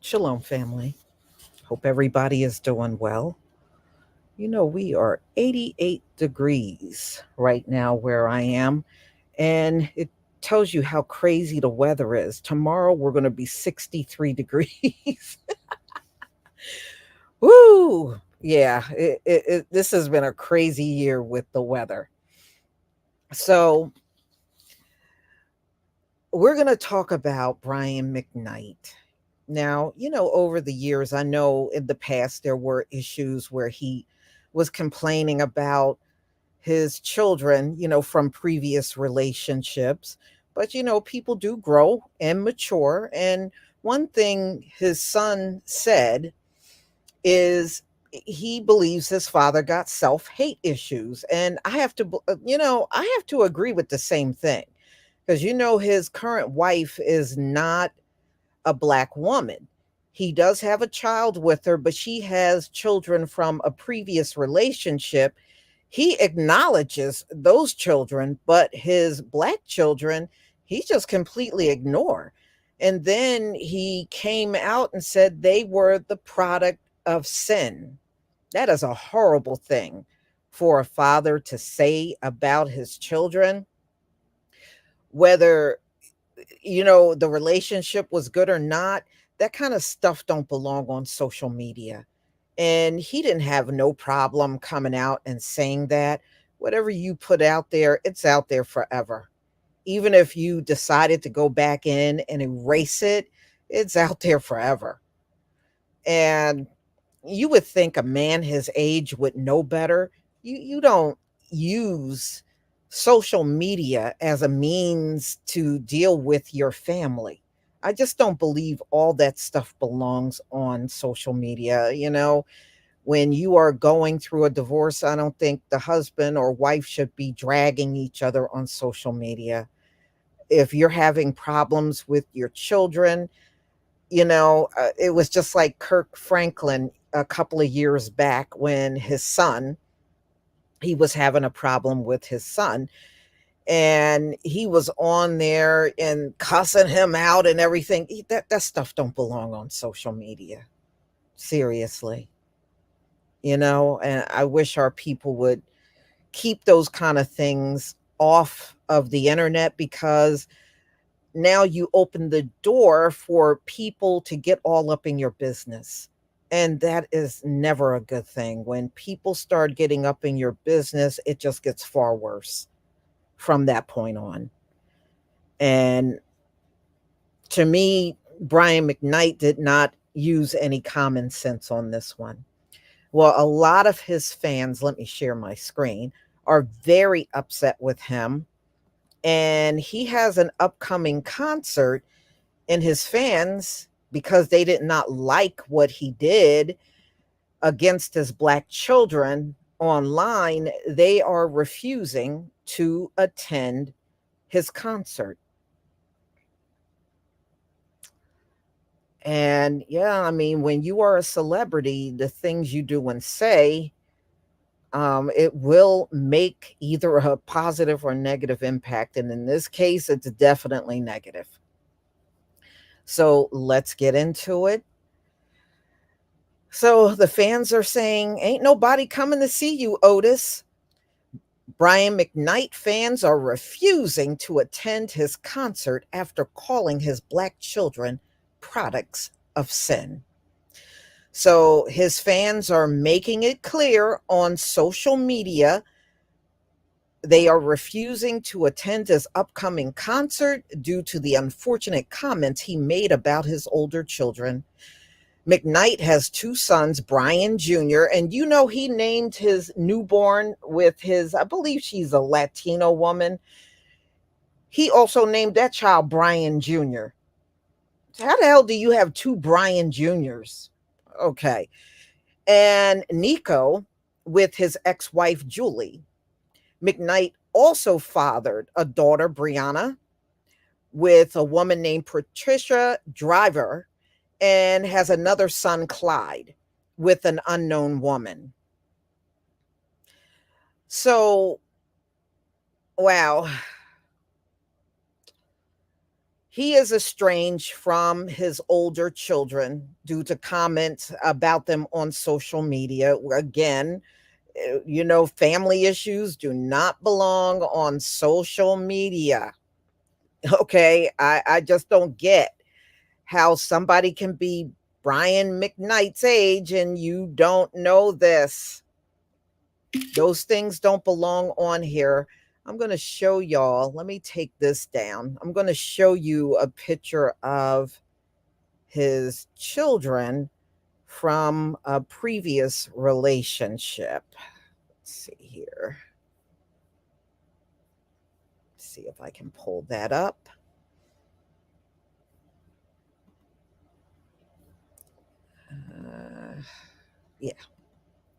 Shalom, family. Hope everybody is doing well. We are 88 degrees right now where I am, and it tells you how crazy the weather is. Tomorrow, we're going to be 63 degrees. Woo! Yeah, this has been a crazy year with the weather. So, we're going to talk about Brian McKnight. Now, over the years, I know in the past there were issues where he was complaining about his children, from previous relationships. But, people do grow and mature. And one thing his son said is he believes his father got self-hate issues. And I have to agree with the same thing because, his current wife is not a black woman. He does have a child with her, but she has children from a previous relationship. He acknowledges those children, but his black children, he just completely ignore. And then he came out and said they were the product of sin. That is a horrible thing for a father to say about his children, whether the relationship was good or not. That kind of stuff don't belong on social media. And he didn't have no problem coming out and saying that. Whatever you put out there, it's out there forever. Even if you decided to go back in and erase it, it's out there forever. And you would think a man his age would know better. You don't use social media as a means to deal with your family. I just don't believe all that stuff belongs on social media. When you are going through a divorce, I don't think the husband or wife should be dragging each other on social media. If you're having problems with your children, it was just like Kirk Franklin a couple of years back when he was having a problem with his son, and he was on there and cussing him out and everything. That stuff don't belong on social media. Seriously. And I wish our people would keep those kind of things off of the internet, because now you open the door for people to get all up in your business. And that is never a good thing. When people start getting up in your business, it just gets far worse from that point on. And to me, Brian McKnight did not use any common sense on this one. Well, a lot of his fans, let me share my screen, are very upset with him And he has an upcoming concert, and his fans, because they did not like what he did against his black children online, they are refusing to attend his concert. And yeah, I mean, when you are a celebrity, the things you do and say, it will make either a positive or negative impact. And in this case, it's definitely negative. So let's get into it. So the fans are saying, ain't nobody coming to see you, Otis. Brian McKnight fans are refusing to attend his concert after calling his black children products of sin. So his fans are making it clear on social media they are refusing to attend his upcoming concert due to the unfortunate comments he made about his older children. McKnight has two sons, Brian Jr., and you know he named his newborn with his, I believe she's a Latino woman. He also named that child Brian Jr. How the hell do you have two Brian Jr.'s? Okay. And Nico with his ex wife, Julie. McKnight also fathered a daughter, Brianna, with a woman named Patricia Driver, and has another son, Clyde, with an unknown woman. So, wow. He is estranged from his older children due to comments about them on social media. Again, you know, family issues do not belong on social media. Okay. I just don't get how somebody can be Brian McKnight's age and you don't know this. Those things don't belong on here. I'm going to show y'all. Let me take this down. I'm going to show you a picture of his children from a previous relationship. Let's see here. See if I can pull that up. Yeah,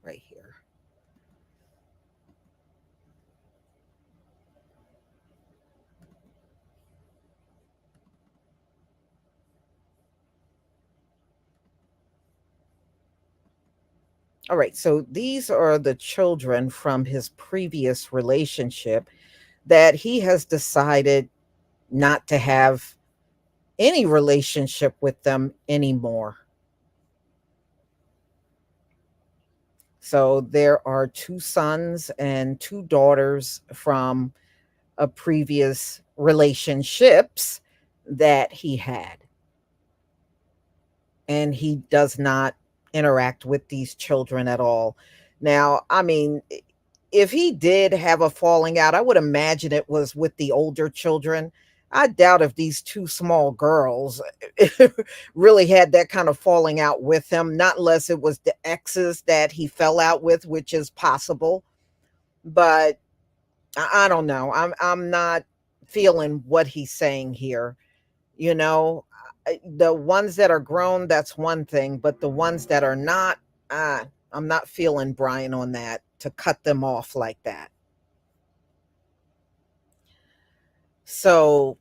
right here. All right, so these are the children from his previous relationship that he has decided not to have any relationship with them anymore. So there are two sons and two daughters from a previous relationships that he had. And he does not interact with these children at all. Now, I mean, if he did have a falling out, I would imagine it was with the older children. I doubt if these two small girls really had that kind of falling out with him, not unless it was the exes that he fell out with, which is possible. But I don't know. I'm not feeling what he's saying here. You know, the ones that are grown, that's one thing, but the ones that are not, I'm not feeling Brian on that to cut them off like that. So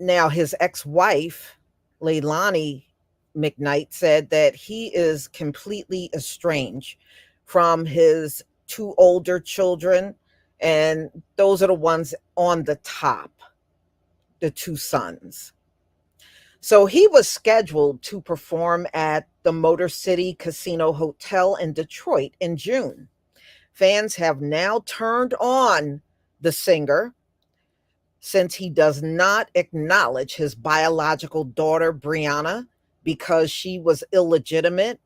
now his ex-wife, Leilani McKnight, said that he is completely estranged from his two older children, and those are the ones on the top, the two sons. So he was scheduled to perform at the Motor City Casino Hotel in Detroit in June. Fans have now turned on the singer since he does not acknowledge his biological daughter, Brianna, because she was illegitimate.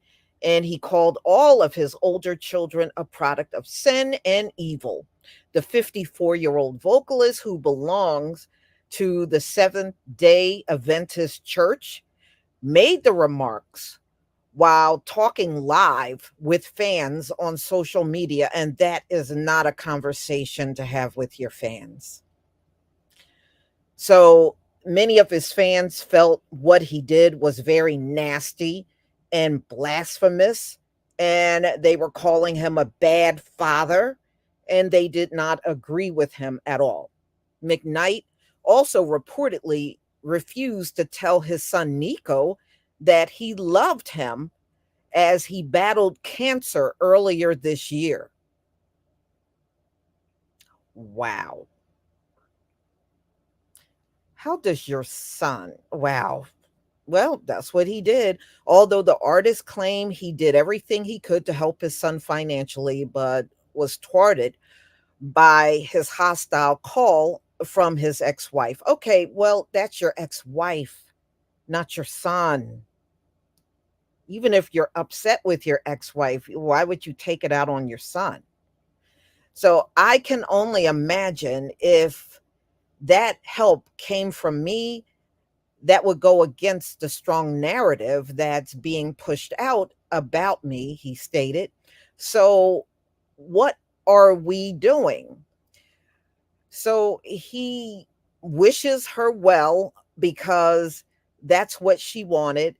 And he called all of his older children a product of sin and evil. The 54-year-old vocalist, who belongs to the Seventh day Adventist Church, made the remarks while talking live with fans on social media, and that is not a conversation to have with your fans. So many of his fans felt what he did was very nasty and blasphemous, and they were calling him a bad father, and they did not agree with him at all. McKnight also reportedly refused to tell his son Nico that he loved him as he battled cancer earlier this year. Wow. How does your son? Wow. Well, that's what he did. Although the artist claimed he did everything he could to help his son financially, but was thwarted by his hostile call from his ex wife. Okay, well, that's your ex wife, not your son. Even if you're upset with your ex wife, why would you take it out on your son? So I can only imagine if that help came from me, that would go against the strong narrative that's being pushed out about me, he stated. So, what are we doing? So, he wishes her well because that's what she wanted,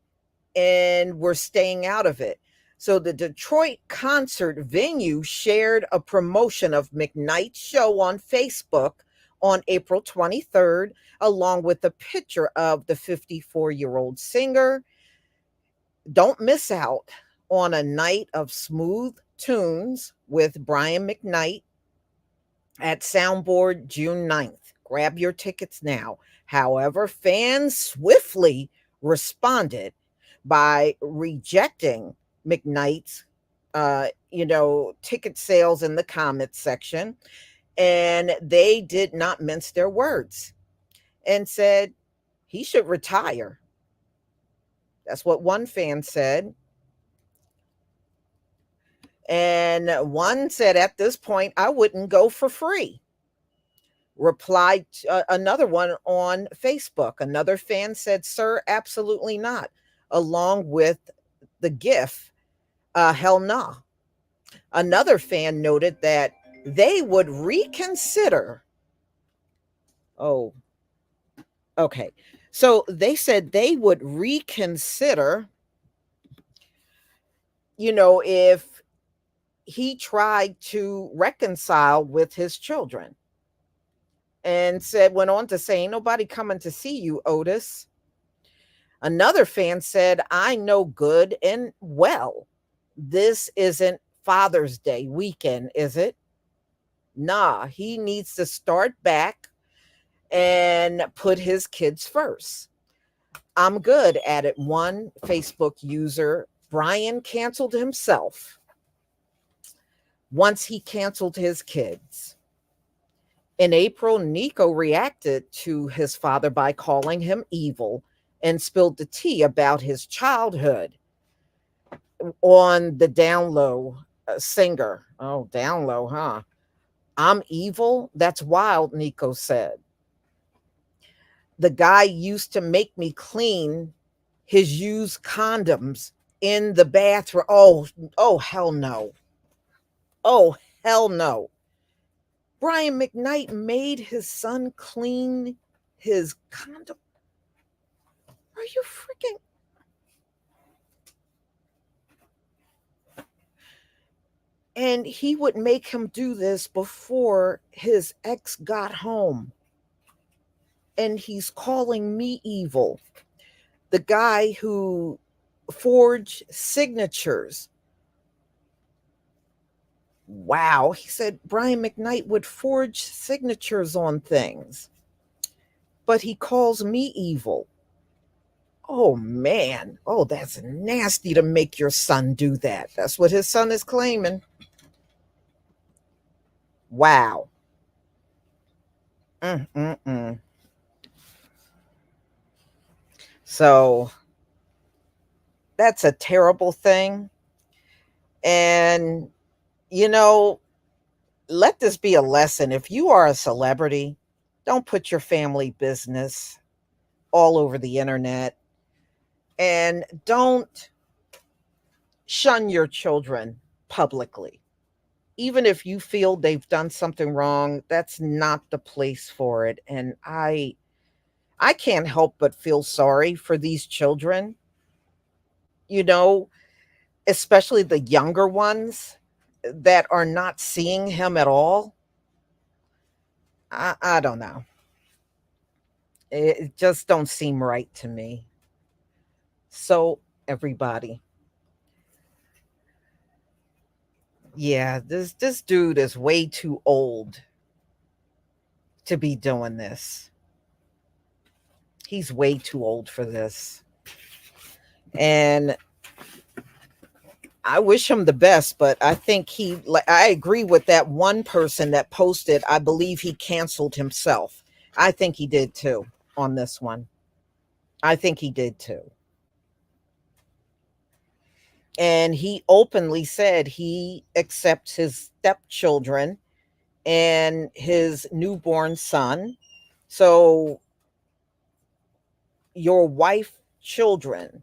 and we're staying out of it. So, the Detroit concert venue shared a promotion of McKnight's show on Facebook on April 23rd, along with a picture of the 54-year-old singer. Don't miss out on a night of smooth tunes with Brian McKnight at Soundboard June 9th. Grab your tickets now. However, fans swiftly responded by rejecting McKnight's ticket sales in the comments section, and they did not mince their words and said he should retire. That's what one fan said. And one said, at this point, I wouldn't go for free. Replied another one on Facebook. Another fan said, sir, absolutely not, along with the GIF, hell nah. Another fan noted that they would reconsider. Oh, okay. So they said they would reconsider, if he tried to reconcile with his children, and went on to say, ain't nobody coming to see you, Otis. Another fan said, I know good and well, this isn't Father's Day weekend, is it? Nah, he needs to start back and put his kids first. I'm good, added one Facebook user. Brian canceled himself once he canceled his kids. In April, Nico reacted to his father by calling him evil and spilled the tea about his childhood on the down low singer. Oh, down low, huh? I'm evil? That's wild, Nico said. The guy used to make me clean his used condoms in the bathroom. Oh, hell no. Oh, hell no. Brian McKnight made his son clean his condom. Are you freaking? And he would make him do this before his ex got home. And he's calling me evil. The guy who forged signatures. Wow. He said Brian McKnight would forge signatures on things, but he calls me evil. Oh, man. Oh, that's nasty to make your son do that. That's what his son is claiming. Wow. Mm-mm-mm. So that's a terrible thing. And, you know, let this be a lesson. If you are a celebrity, don't put your family business all over the internet. And don't shun your children publicly. Even if you feel they've done something wrong, that's not the place for it. And I can't help but feel sorry for these children, you know, especially the younger ones that are not seeing him at all. I don't know. It just don't seem right to me. So everybody, yeah, this dude is way too old to be doing this. He's way too old for this. And I wish him the best, but I think like I agree with that one person that posted, I believe he canceled himself. I think he did too on this one. I think he did too. And he openly said he accepts his stepchildren and his newborn son. So your wife children,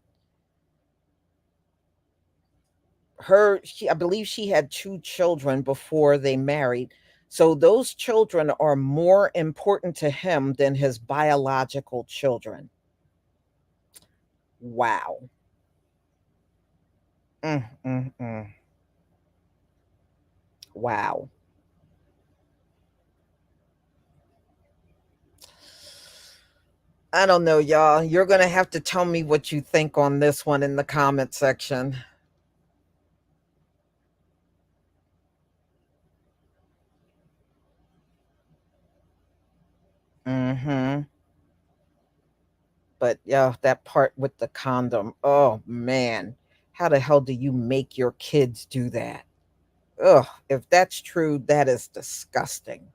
I believe she had two children before they married. So those children are more important to him than his biological children. Wow. Mm, mm, mm. Wow. I don't know, y'all. You're going to have to tell me what you think on this one in the comment section. Mhm. But yeah, that part with the condom. Oh man. How the hell do you make your kids do that? Ugh, if that's true, that is disgusting.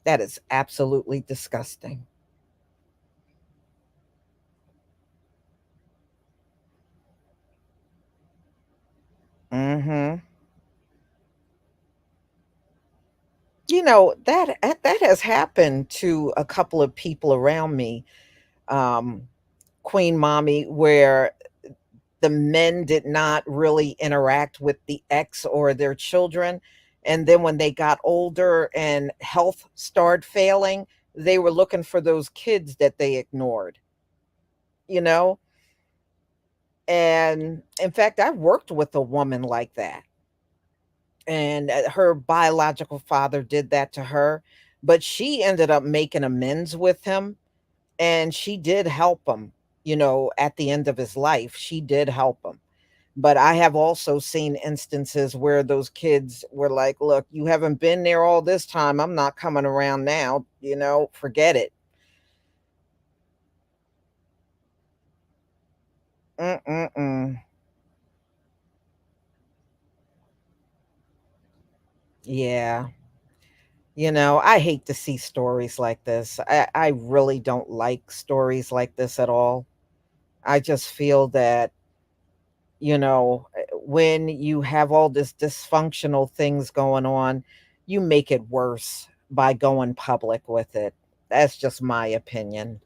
That is absolutely disgusting. Mhm. That has happened to a couple of people around me, um, Queen Mommy, where the men did not really interact with the ex or their children. And then when they got older and health started failing, they were looking for those kids that they ignored, you know? And in fact, I worked with a woman like that. And her biological father did that to her, but she ended up making amends with him and she did help him, at the end of his life. She did help him. But I have also seen instances where those kids were like, "Look, you haven't been there all this time. I'm not coming around now, forget it." Mm-mm-mm. Yeah. I hate to see stories like this. I really don't like stories like this at all. I just feel that, when you have all this dysfunctional things going on, you make it worse by going public with it. That's just my opinion.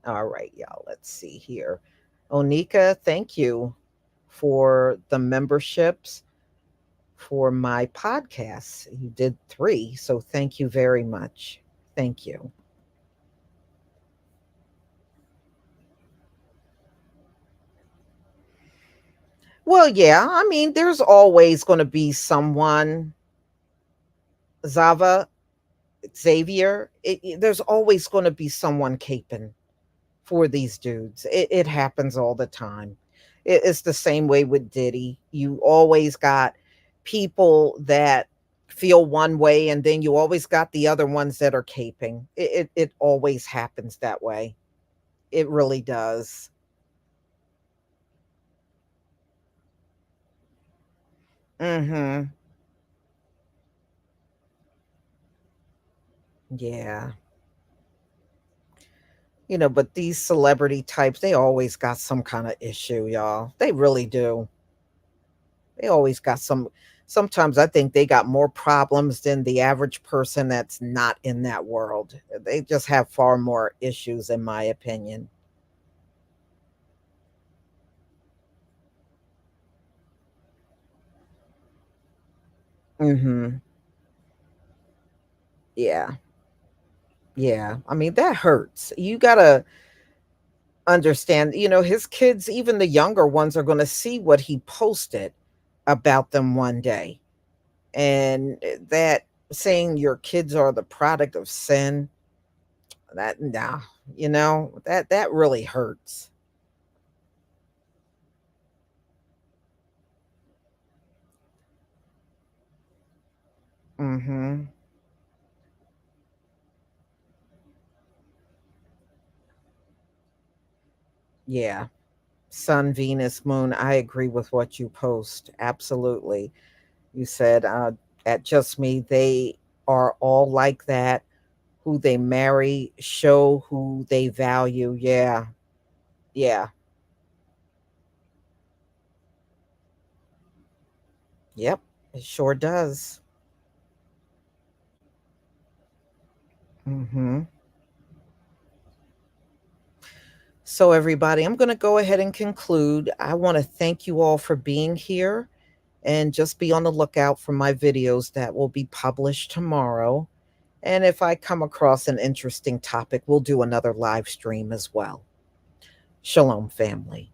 All right, y'all. Let's see here. Onika, thank you for the memberships for my podcasts. You did three, so thank you very much. Thank you. Well, yeah, I mean, there's always going to be someone, Zava, Xavier, there's always going to be someone caping for these dudes. It happens all the time. It's the same way with Diddy. You always got people that feel one way, and then you always got the other ones that are caping. It always happens that way. It really does. Mm-hmm. Yeah. But these celebrity types, they always got some kind of issue, y'all. They really do. They always got sometimes I think they got more problems than the average person that's not in that world. They just have far more issues in my opinion. Mhm. Yeah. Yeah. I mean, that hurts. You gotta understand, his kids, even the younger ones, are gonna see what he posted about them one day. And that saying your kids are the product of sin, that nah, that really hurts. Mhm. Yeah. Sun, Venus, moon, I agree with what you post. Absolutely. You said, at Just Me, they are all like that. Who they marry show who they value. Yeah. Yeah. Yep. It sure does. Mhm. So, everybody, I'm going to go ahead and conclude. I want to thank you all for being here, and just be on the lookout for my videos that will be published tomorrow. And if I come across an interesting topic, we'll do another live stream as well. Shalom, family.